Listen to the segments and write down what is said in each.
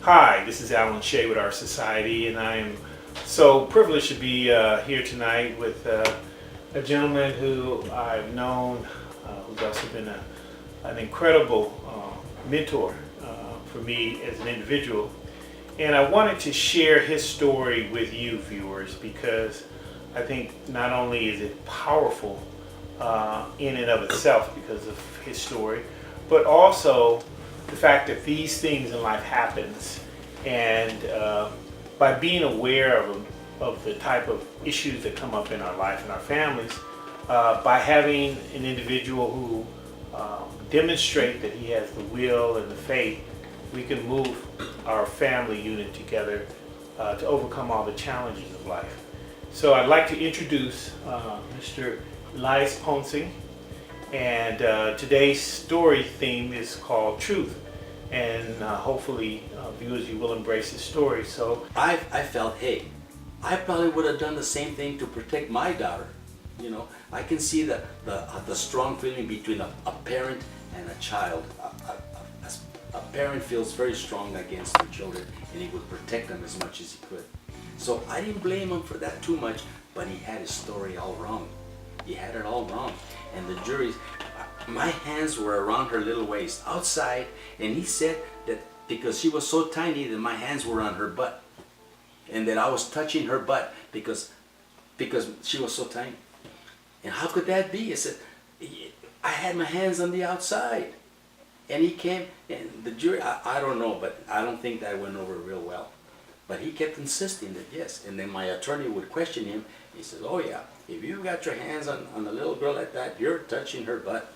Hi, this is Alan Shea with Our Society, and I am so privileged to be here tonight with a gentleman who I've known, who's also been an incredible mentor for me as an individual. And I wanted to share his story with you, viewers, because I think not only is it powerful in and of itself because of his story, but also the fact that these things in life happens, and by being aware of them, of the type of issues that come up in our life and our families, by having an individual who demonstrate that he has the will and the faith, we can move our family unit together to overcome all the challenges of life. So I'd like to introduce Mr. Elias Ponsing, and today's story theme is called Truth, and hopefully viewers, you will embrace this story. So I felt, hey, I probably would have done the same thing to protect my daughter. You know, I can see the strong feeling between a parent and a child. A parent feels very strong against their children, and he would protect them as much as he could. So I didn't blame him for that too much, but he had his story all wrong. He had it all wrong. And the jury, my hands were around her little waist outside, and he said that because she was so tiny that my hands were on her butt, and that I was touching her butt because she was so tiny. And how could that be? I said, I had my hands on the outside. And he came, and the jury, I don't know, but I don't think that went over real well. But he kept insisting that yes. And then my attorney would question him. He says, oh yeah, if you've got your hands on a little girl like that, you're touching her butt.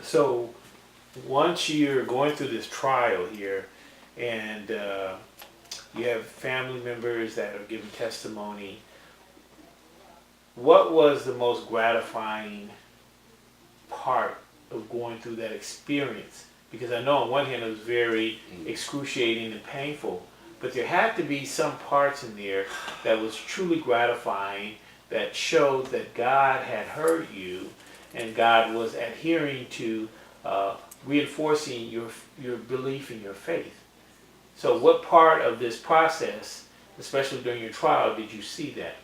So once you're going through this trial here, and you have family members that are giving testimony, what was the most gratifying part of going through that experience? Because I know on one hand it was very excruciating and painful, but there had to be some parts in there that was truly gratifying, that showed that God had heard you and God was adhering to reinforcing your belief in your faith. So what part of this process, especially during your trial, did you see that?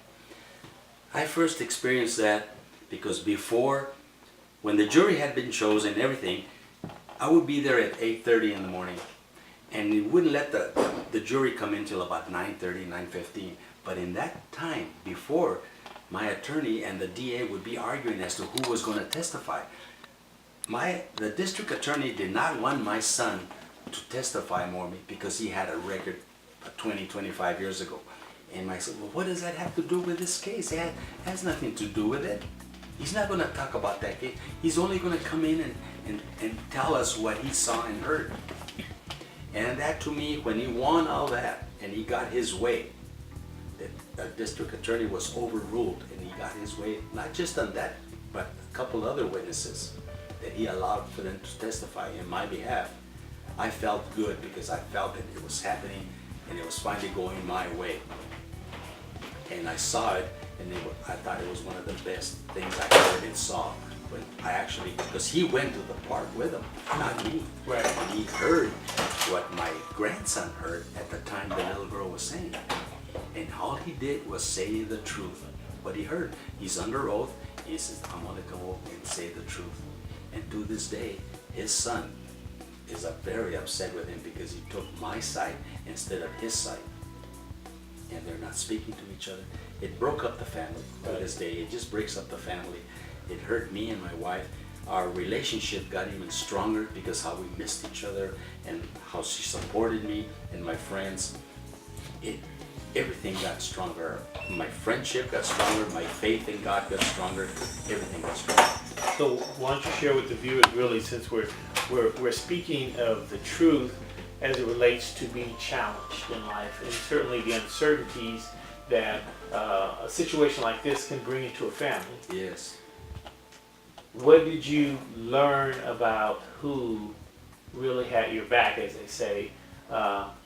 I first experienced that because before, when the jury had been chosen and everything, I would be there at 8:30 in the morning, and we wouldn't let the jury come in till about 9:30, 9:15. But in that time, before, my attorney and the DA would be arguing as to who was going to testify. The district attorney did not want my son to testify more because he had a record 20, 25 years ago. And I said, well, what does that have to do with this case? It has nothing to do with it. He's not going to talk about that case. He's only going to come in and tell us what he saw and heard. And that, to me, when he won all that and he got his way, the district attorney was overruled, and he got his way, not just on that, but a couple other witnesses that he allowed for them to testify in my behalf. I felt good because I felt that it was happening and it was finally going my way. And I saw it, and I thought it was one of the best things I heard and saw. When I actually, because he went to the park with him, not me. Right. And he heard what my grandson heard at the time the little girl was saying. And all he did was say the truth. What he heard. He's under oath. He says, I'm going to go and say the truth. And to this day, his son is very upset with him because he took my side instead of his side. And they're not speaking to each other. It broke up the family to this day. It just breaks up the family. It hurt me and my wife. Our relationship got even stronger because how we missed each other and how she supported me and my friends. Everything got stronger. My friendship got stronger. My faith in God got stronger. Everything got stronger. So why don't you share with the viewers, really, since we're speaking of the truth as it relates to being challenged in life, and certainly the uncertainties that a situation like this can bring into a family. Yes. What did you learn about who really had your back, as they say,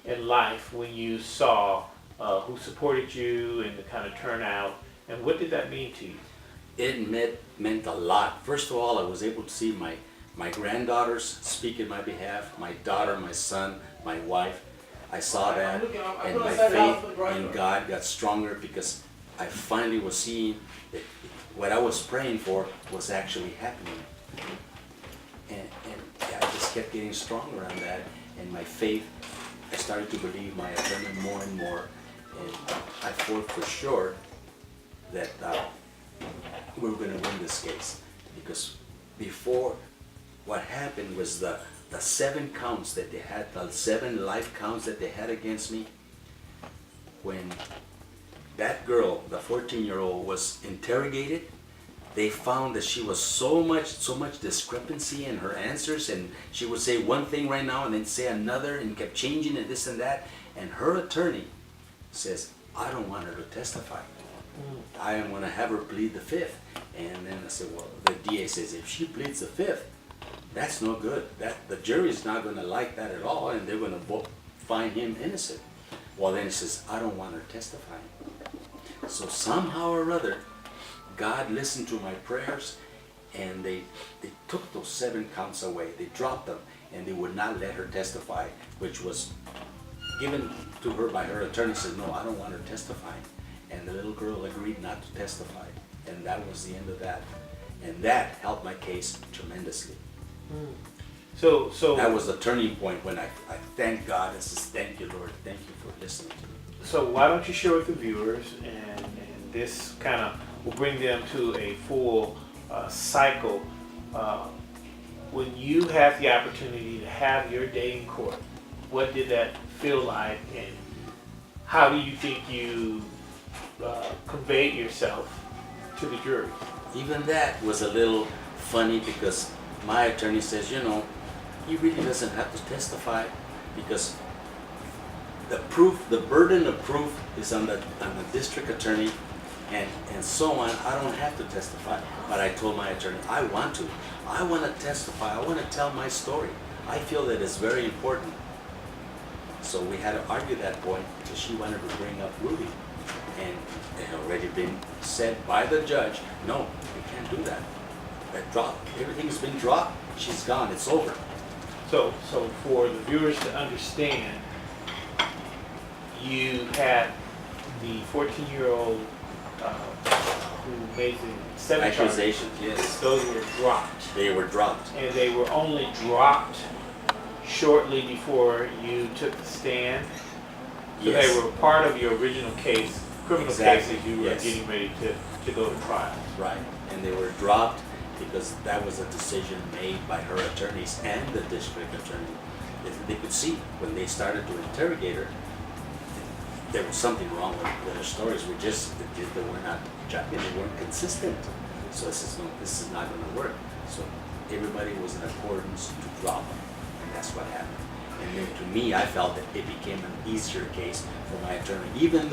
in life when you saw who supported you and the kind of turnout, and what did that mean to you? It meant a lot. First of all, I was able to see my granddaughters speak in my behalf, my daughter, my son, my wife. I saw that, and my faith in God got stronger because I finally was seeing that what I was praying for was actually happening. And I just kept getting stronger on that, and my faith, I started to believe my attorney more and more, and I thought for sure that we were going to win this case, because before, what happened was the 7 counts that they had, the 7 life counts that they had against me, when that girl, the 14-year-old, was interrogated, they found that she was so much discrepancy in her answers, and she would say one thing right now and then say another and kept changing and this and that, and her attorney says, I don't want her to testify. I am going to have her plead the 5th. And then I said, well, the DA says, if she pleads the 5th, that's no good. The jury's not going to like that at all, and they're going to find him innocent. Well, then he says, I don't want her testifying. So somehow or other, God listened to my prayers, and they took those 7 counts away. They dropped them, and they would not let her testify, which was given to her by her attorney. Said, no, I don't want her testifying. And the little girl agreed not to testify. And that was the end of that. And that helped my case tremendously. So that was the turning point when I thanked God and says, thank you, Lord. Thank you for listening to me. So why don't you share with the viewers, and this kind of will bring them to a full cycle. When you had the opportunity to have your day in court, what did that feel like, and how do you think you conveyed yourself to the jury? Even that was a little funny, because my attorney says, you know, he really doesn't have to testify, because the burden of proof is on the district attorney, and so on. I don't have to testify. But I told my attorney, I want to testify. I want to tell my story. I feel that it's very important. So we had to argue that point, because she wanted to bring up Rudy. And it had already been said by the judge, no, we can't do that. That dropped. Everything's been dropped. She's gone. It's over. So for the viewers to understand, you had the 14-year-old who made the 7 accusations. Yes, those were dropped. they were dropped. And they were only dropped shortly before you took the stand. So Yes. they were part of your original case, criminal Exactly. case, as you were Yes. getting ready to go to trial. Right, and they were dropped because that was a decision made by her attorneys and the district attorney. They could see when they started to interrogate her, there was something wrong with their stories. They were not jacking, they weren't consistent. So I says, no, this is not going to work. So everybody was in accordance to drop them, and that's what happened. And then to me, I felt that it became an easier case for my attorney, even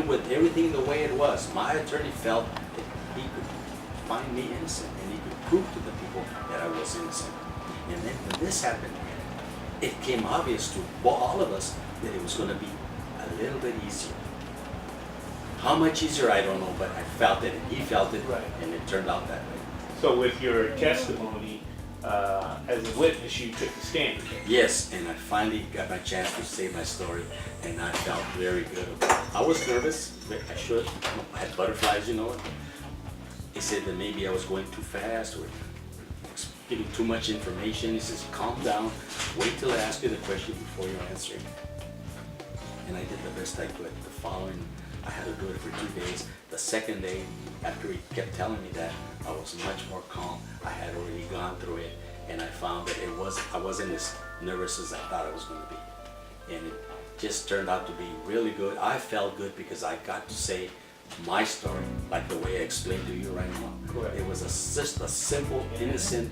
with everything the way it was. My attorney felt that he could find me innocent, and he could prove to the people that I was innocent. And then when this happened, it became obvious to all of us that it was going to be a little bit easier. How much easier, I don't know, but I felt it, and he felt it, Right. and it turned out that way. So with your testimony as a witness, you took the stand. Yes, and I finally got my chance to say my story, and I felt very good about it. I was nervous, but I had butterflies, you know. He said that maybe I was going too fast or giving too much information. He says, calm down, wait till I ask you the question before you answer it. And I did the best I could. The following, I had to do it for 2 days. The second day, after he kept telling me that, I was much more calm. I had already gone through it, and I found that I wasn't as nervous as I thought I was going to be. And it just turned out to be really good. I felt good because I got to say my story, like the way I explained to you right now. Correct. It was just a simple, innocent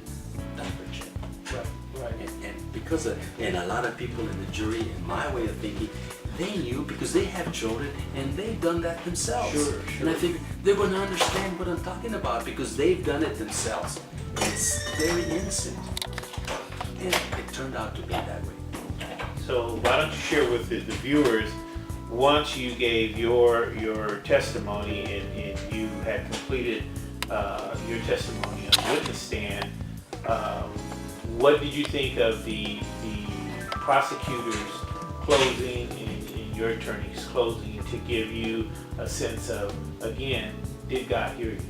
diaper. Right. And because and a lot of people in the jury, in my way of thinking, they knew because they have children and they've done that themselves. Sure. And I think they're going to understand what I'm talking about because they've done it themselves. And it's very innocent. And it turned out to be that way. So why don't you share with the viewers, once you gave your testimony and you had completed your testimony on the witness stand, What did you think of the prosecutor's closing and your attorney's closing to give you a sense of, again, did God hear you?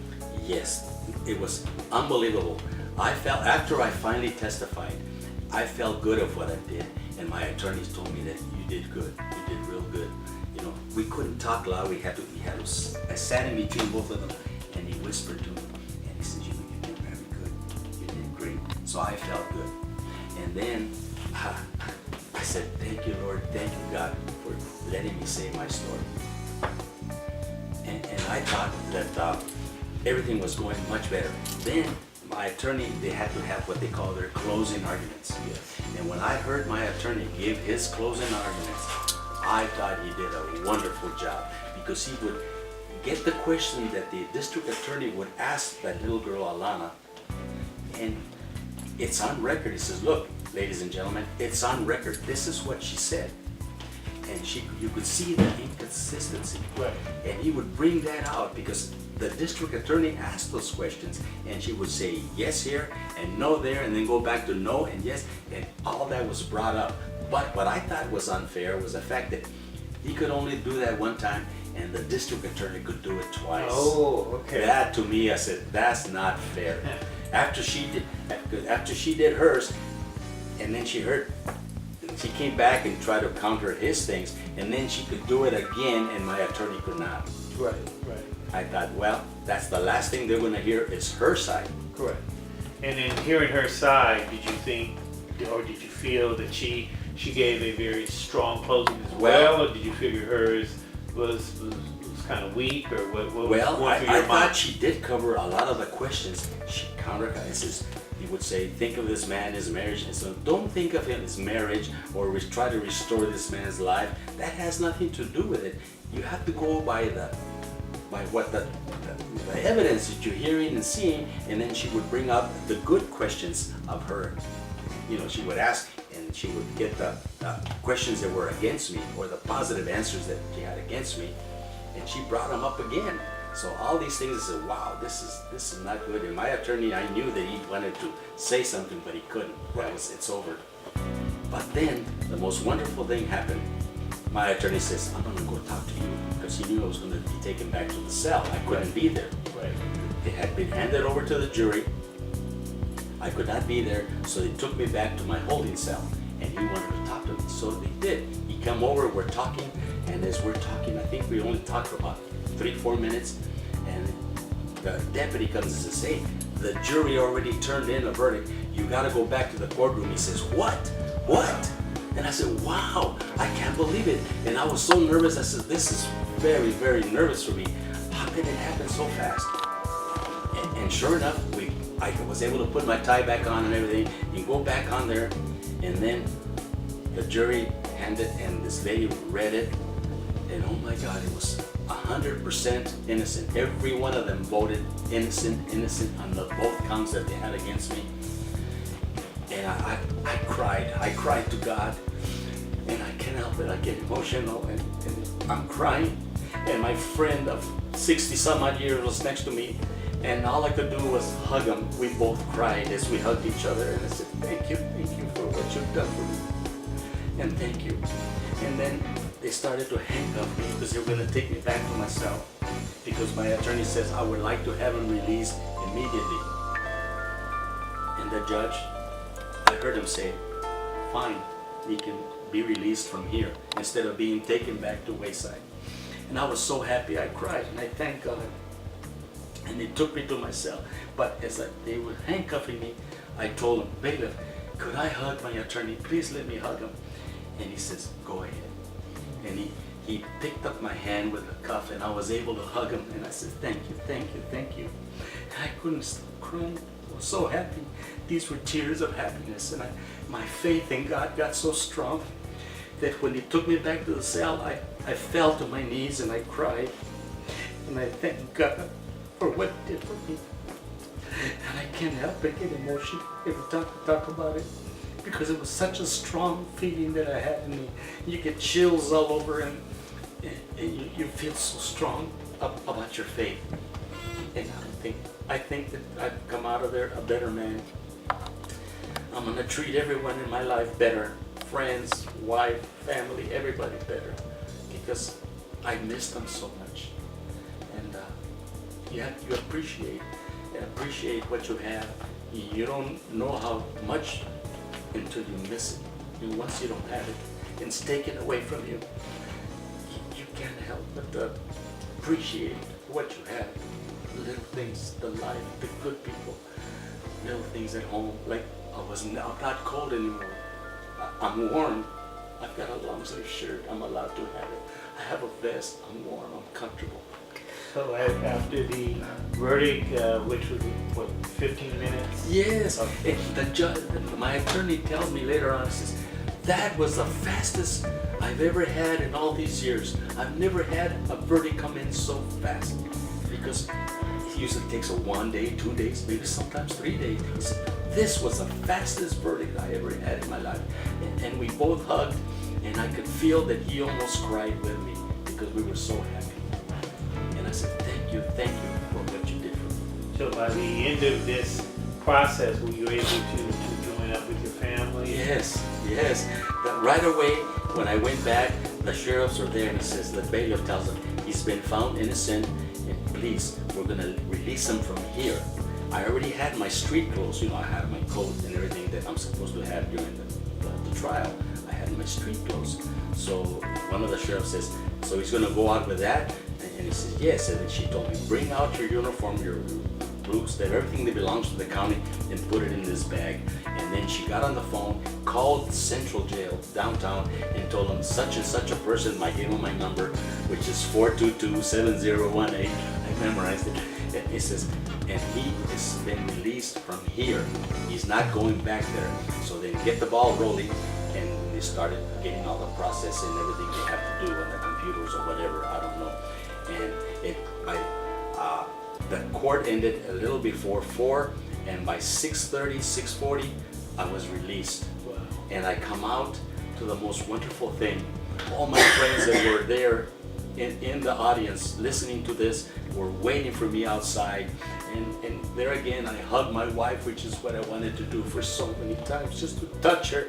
Yes, it was unbelievable. I felt, after I finally testified, I felt good of what I did, and my attorneys told me that you did good, you did real good. You know, we couldn't talk loud. I sat in between both of them, and he whispered to me, and he said, you did very good, you did great. So I felt good. And then I said, thank you, Lord, thank you, God, for letting me say my story. And I thought that everything was going much better. Then my attorney, they had to have what they call their closing arguments. Yes. And when I heard my attorney give his closing arguments, I thought he did a wonderful job, because he would get the question that the district attorney would ask that little girl, Alana, and it's on record. He says, look, ladies and gentlemen, it's on record. This is what she said. And you could see the inconsistency. Right. And he would bring that out, because the district attorney asked those questions, and she would say yes here and no there, and then go back to no and yes, and all that was brought up. But what I thought was unfair was the fact that he could only do that one time, and the district attorney could do it twice. Oh, okay. That, to me, I said, that's not fair. After she did hers, and then she came back and tried to counter his things, and then she could do it again, and my attorney could not. Right, right. I thought, well, that's the last thing they're going to hear is her side. Correct. And in hearing her side, did you think, or did you feel that she gave a very strong closing as well, or did you figure hers was kind of weak, or what was Well, going through I your mind? thought she did cover a lot of the questions. She countered. He would say, think of this man, his marriage, and so don't think of him as marriage, or try to restore this man's life. That has nothing to do with it. You have to go by what the evidence that you're hearing and seeing, and then she would bring up the good questions of her. You know, she would ask, and she would get the questions that were against me, or the positive answers that she had against me, and she brought them up again. So all these things, I said, wow, this is not good. And my attorney, I knew that he wanted to say something, but he couldn't. It's over. But then the most wonderful thing happened. My attorney says, I'm going to go talk to you, because he knew I was going to be taken back to the cell. I couldn't be there. Right. It had been handed over to the jury. I could not be there, so they took me back to my holding cell, and he wanted to talk to me. So they did. He come over, we're talking, and as we're talking, I think we only talked for about 3-4 minutes, and the deputy comes and says, hey, the jury already turned in a verdict. You got to go back to the courtroom. He says, what? And I said, wow, I can't believe it. And I was so nervous. I said, this is very, very nervous for me. How can it happen so fast? And sure enough, I was able to put my tie back on and everything, and go back on there, and then the jury handed, and this lady read it, and oh my God, it was 100% innocent. Every one of them voted innocent on both counts that they had against me. And I cried to God, and I can't help it, I get emotional, and I'm crying, and my friend of 60 some odd years was next to me, and all I could do was hug him. We both cried as we hugged each other, and I said, thank you for what you've done for me, and thank you. And then they started to handcuff me, because they were going to take me back to my cell, because my attorney says I would like to have him released immediately. And the judge, I heard him say, fine, he can be released from here instead of being taken back to Wayside. And I was so happy, I cried, and I thanked God. And they took me to my cell. But as they were handcuffing me, I told him, bailiff, could I hug my attorney? Please let me hug him. And he says, go ahead. And he picked up my hand with a cuff, and I was able to hug him. And I said, thank you. And I couldn't stop crying. I was so happy. These were tears of happiness. And my faith in God got so strong that when he took me back to the cell, I fell to my knees and I cried. And I thanked God for what he did for me. And I can't help but get emotional every time I talk about it, because it was such a strong feeling that I had in me. You get chills all over, and you feel so strong about your faith. And I think that I've come out of there a better man. I'm gonna treat everyone in my life better. Friends, wife, family, everybody better. Because I miss them so much. And you appreciate what you have. You don't know how much until you miss it. And once you don't have it, it's taken away from you. You can't help but appreciate what you have. The little things, the life, the good people, little things at home. Like I'm not cold anymore. I'm warm. I've got a long sleeve shirt. I'm allowed to have it. I have a vest. I'm warm. I'm comfortable. So after the verdict, which was what, 15 minutes? Yes. Okay. The judge, my attorney tells me later on, says, that was the fastest I've ever had in all these years. I've never had a verdict come in so fast, because it usually takes 1 day, 2 days, maybe sometimes 3 days. He said, this was the fastest verdict I ever had in my life. And we both hugged, and I could feel that he almost cried with me because we were so happy. And I said, thank you for what you did for me. So by the end of this process, were you able to join up with your family? Yes. But right away, when I went back, the sheriffs are there, and he says, the bailiff tells him, he's been found innocent, and please, we're gonna release him from here. I already had my street clothes, I had my coat and everything that I'm supposed to have during the trial. I had my street clothes. So one of the sheriffs says, so he's gonna go out with that? And he says, yes. And then she told me, bring out your uniform, your boots, that everything that belongs to the county, and put it in this bag. And then she got on the phone, called Central Jail downtown, and told them such and such a person. I gave him my number, which is 422-7018. I memorized it. And he says, and he has been released from here. He's not going back there. So they get the ball rolling, and they started getting all the process and everything they have to do on the computers or whatever, I don't know. And the court ended a little before 4, and by 6:30, 6:40, I was released. Wow. And I come out to the most wonderful thing. All my friends that were there in the audience listening to this were waiting for me outside. And there again, I hugged my wife, which is what I wanted to do for so many times, just to touch her.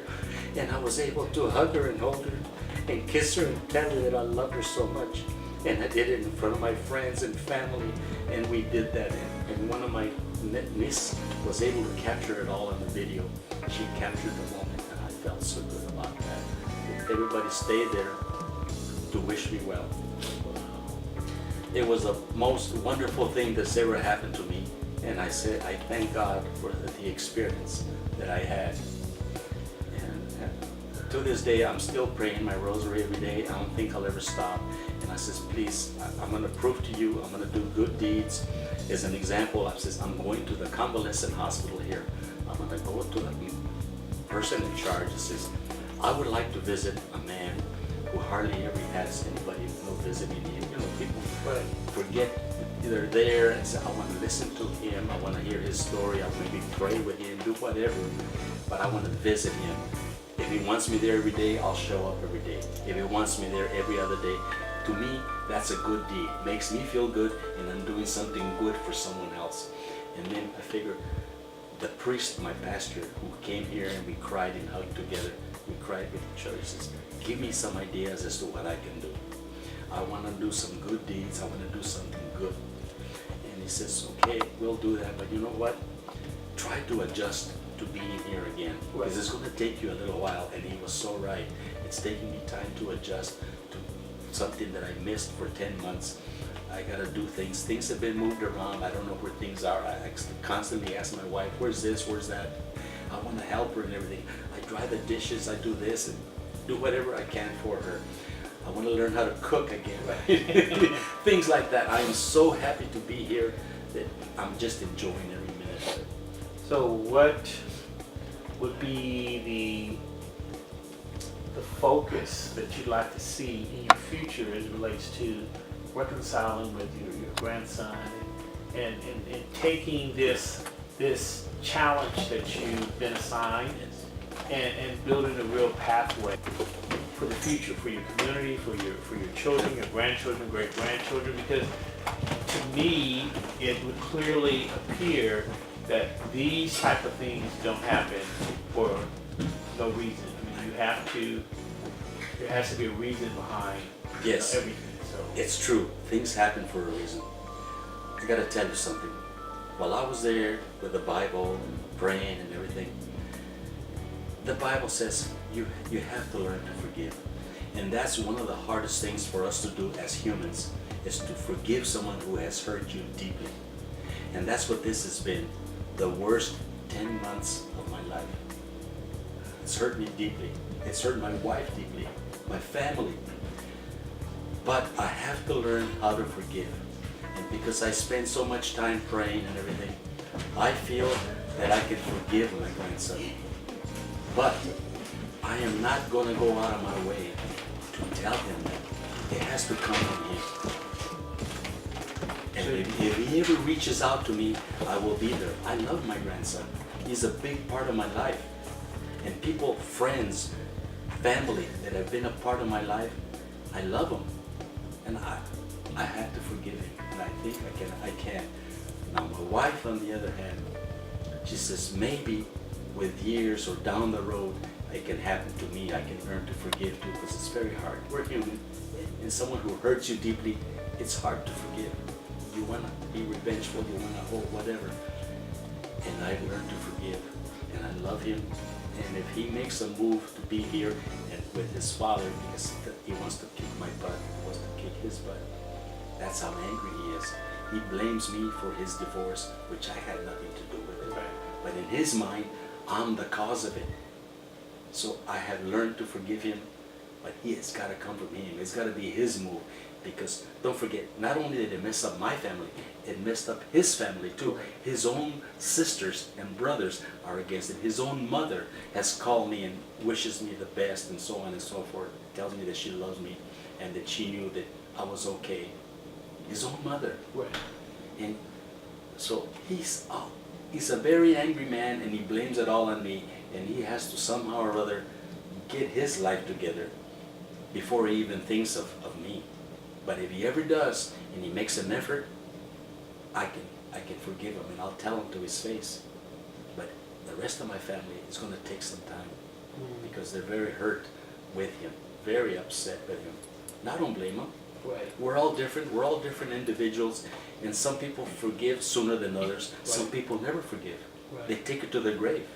And I was able to hug her and hold her and kiss her and tell her that I love her so much. And I did it in front of my friends and family, and we did that. And one of my niece was able to capture it all on the video. She captured the moment, and I felt so good about that. Everybody stayed there to wish me well. It was the most wonderful thing that's ever happened to me, and I said I thank God for the experience that I had. And to this day, I'm still praying my rosary every day. I don't think I'll ever stop. And I says, please, I'm going to prove to you, I'm going to do good deeds. As an example, I says, I'm going to the convalescent hospital here. I'm going to go to the person in charge and says, I would like to visit a man who hardly ever has anybody visiting him. People forget they're there and say, I want to listen to him, I want to hear his story, I'll maybe pray with him, do whatever, but I want to visit him. If he wants me there every day, I'll show up every day. If he wants me there every other day, to me, that's a good deed. Makes me feel good, and I'm doing something good for someone else. And then I figure, the priest, my pastor, who came here and we cried and hugged together, we cried with each other, says, give me some ideas as to what I can do. I want to do some good deeds. I want to do something good. And he says, okay, we'll do that, but you know what? Try to adjust to being here again, because it's going to take you a little while. And he was so right. It's taking me time to adjust to something that I missed for 10 months. I got to do things. Things have been moved around. I don't know where things are. I constantly ask my wife, where's this, where's that? I want to help her and everything. I dry the dishes, I do this, and do whatever I can for her. I want to learn how to cook again, right? Things like that. I am so happy to be here that I'm just enjoying every minute of it. So what would be the focus that you'd like to see in your future as it relates to reconciling with your grandson and taking this challenge that you've been assigned and building a real pathway for the future, for your community, for your children, your grandchildren, great-grandchildren? Because to me, it would clearly appear that these type of things don't happen for no reason. I mean, there has to be a reason behind Yes. everything. So It's true. Things happen for a reason. I gotta tell you something. While I was there with the Bible, praying and everything, the Bible says you have to learn to forgive. And that's one of the hardest things for us to do as humans, is to forgive someone who has hurt you deeply. And that's what this has been, the worst 10 months of my life. It's hurt me deeply. It's hurt my wife deeply, my family. But I have to learn how to forgive. And because I spend so much time praying and everything, I feel that I can forgive my grandson. But I am not going to go out of my way to tell him that. It has to come from him. And if he ever reaches out to me, I will be there. I love my grandson. He's a big part of my life. And people, friends, family that have been a part of my life, I love them. And I have to forgive him. And I think I can. Now my wife, on the other hand, she says maybe with years or down the road, it can happen to me. I can learn to forgive too, because it's very hard. We're human. And someone who hurts you deeply, it's hard to forgive. You want to be revengeful, you want to hold whatever. And I've learned to forgive. And I love him. And if he makes a move to be here and with his father, because he wants to kick my butt, he wants to kick his butt, that's how angry he is. He blames me for his divorce, which I had nothing to do with it. Right. But in his mind, I'm the cause of it. So I have learned to forgive him, but it's got to come from him. It's got to be his move. Because don't forget, not only did it mess up my family, it messed up his family too. His own sisters and brothers are against it. His own mother has called me and wishes me the best and so on and so forth. Tells me that she loves me and that she knew that I was okay. His own mother. right. And so he's a very angry man, and he blames it all on me, and he has to somehow or other get his life together before he even thinks of me. But if he ever does, and he makes an effort, I can forgive him, and I'll tell him to his face. But the rest of my family is going to take some time, because they're very hurt with him, very upset with him. And I don't blame him. Right. We're all different. We're all different individuals, and some people forgive sooner than others. Right. Some people never forgive. Right. They take it to their grave.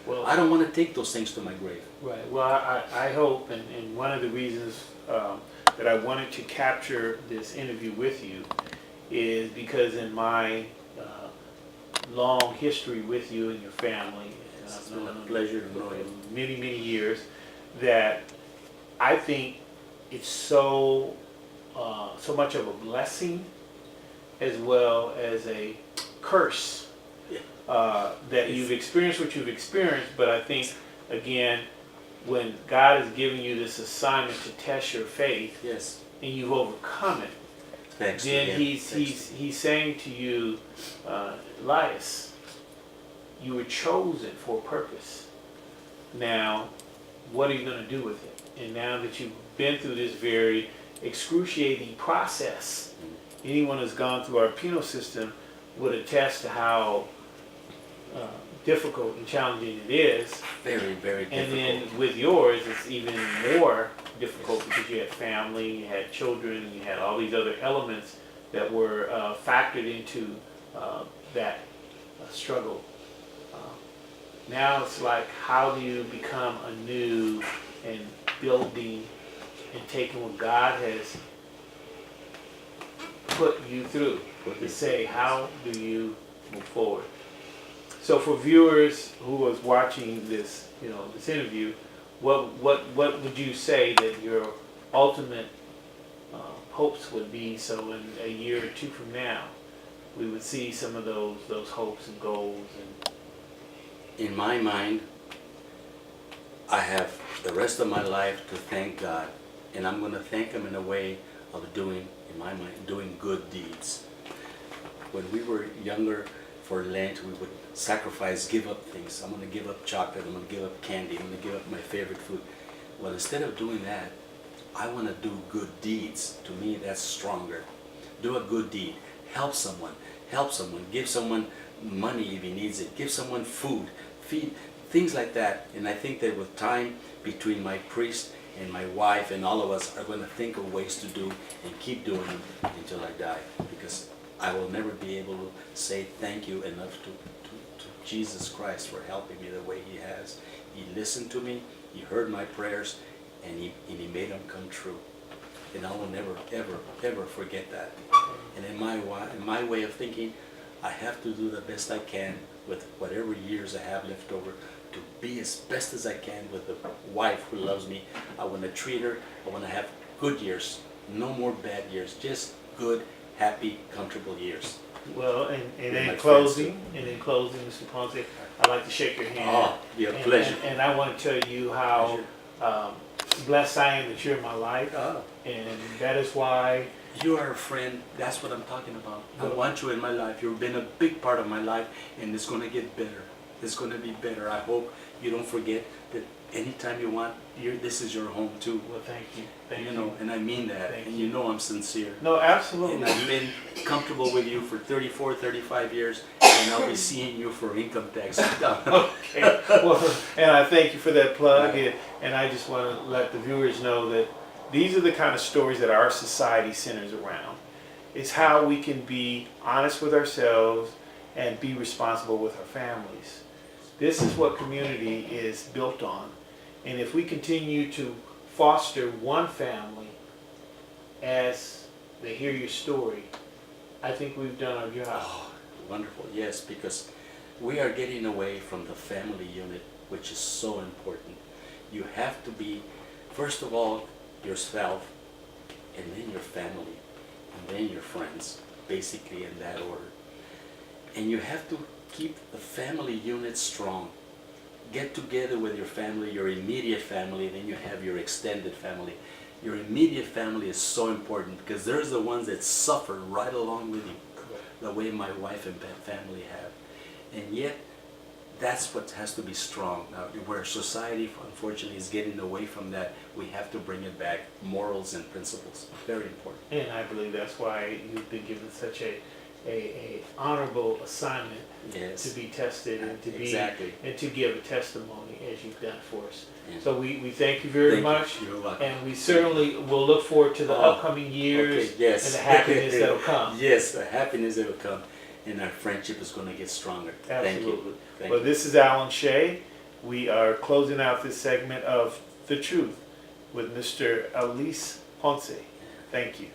Well, I don't want to take those things to my grave. right. Well, I hope, and one of the reasons that I wanted to capture this interview with you is because in my long history with you and your family, and It's I've been known a pleasure to know you. many, many years, that I think it's so much of a blessing as well as a curse that you've experienced what you've experienced. But I think, again, when God is giving you this assignment to test your faith, Yes. and you've overcome it, Thanks to then him. he's saying to you, Elias, you were chosen for a purpose. Now, what are you going to do with it? And now that you've been through this very excruciating process, anyone who's gone through our penal system would attest to how difficult and challenging it is. Very, very difficult. And then with yours, it's even more difficult because you had family, you had children, you had all these other elements that were factored into that struggle. Now it's like, how do you become anew and building and taking what God has put you through to say, how do you move forward? So for viewers who was watching this, this interview, what would you say that your ultimate hopes would be, so in a year or two from now we would see some of those hopes and goals? And in my mind, I have the rest of my life to thank God, and I'm going to thank him in a way of doing, in my mind, doing good deeds. When we were younger, for Lent, we would sacrifice, give up things. I'm going to give up chocolate, I'm going to give up candy, I'm going to give up my favorite food. Well, instead of doing that, I want to do good deeds. To me, that's stronger. Do a good deed. Help someone. Give someone money if he needs it. Give someone food, feed, things like that. And I think that with time between my priest and my wife and all of us are going to think of ways to do and keep doing it until I die, because I will never be able to say thank you enough to Jesus Christ for helping me the way he has. He listened to me, he heard my prayers, and he made them come true. And I will never, ever, ever forget that. And in my way of thinking, I have to do the best I can with whatever years I have left over to be as best as I can with a wife who loves me. I want to treat her. I want to have good years, no more bad years, just good, happy, comfortable years. Well, and in closing, Mr. Ponce, I'd like to shake your hand. Oh, be a pleasure. And I want to tell you how blessed I am that you're in my life, and that is why. You are a friend. That's what I'm talking about. I want you in my life. You've been a big part of my life, and it's going to get better. It's going to be better. I hope you don't forget that anytime you want, this is your home too. Well, thank you. Thank you. Know, and I mean that. Thank and you. You know I'm sincere. No, absolutely. And I've been comfortable with you for 34, 35 years, and I'll be seeing you for income tax. Okay. Well, and I thank you for that plug, and I just want to let the viewers know that these are the kind of stories that our society centers around. It's how we can be honest with ourselves and be responsible with our families. This is what community is built on. And if we continue to foster one family as they hear your story, I think we've done our job. Oh, wonderful. Yes, because we are getting away from the family unit, which is so important. You have to be, first of all, yourself, and then your family, and then your friends, basically in that order. And you have to keep the family unit strong. Get together with your family, your immediate family, then you have your extended family. Your immediate family is so important because they're the ones that suffer right along with you, the way my wife and family have. And yet, that's what has to be strong. Now, where society, unfortunately, is getting away from that, we have to bring it back. Morals and principles, very important. And I believe that's why you've been given such a honorable assignment, yes, to be tested and to be exactly, and to give a testimony as you've done for us. Yeah. So we thank you very much. You're welcome. And we certainly will look forward to the upcoming years, okay, yes, and the happiness that will come. Yes, the happiness that will come, and our friendship is going to get stronger. Absolutely. Thank you. Thank Well, you. this is Alan Shea. We are closing out this segment of The Truth with Mr. Alice Ponce. Thank you.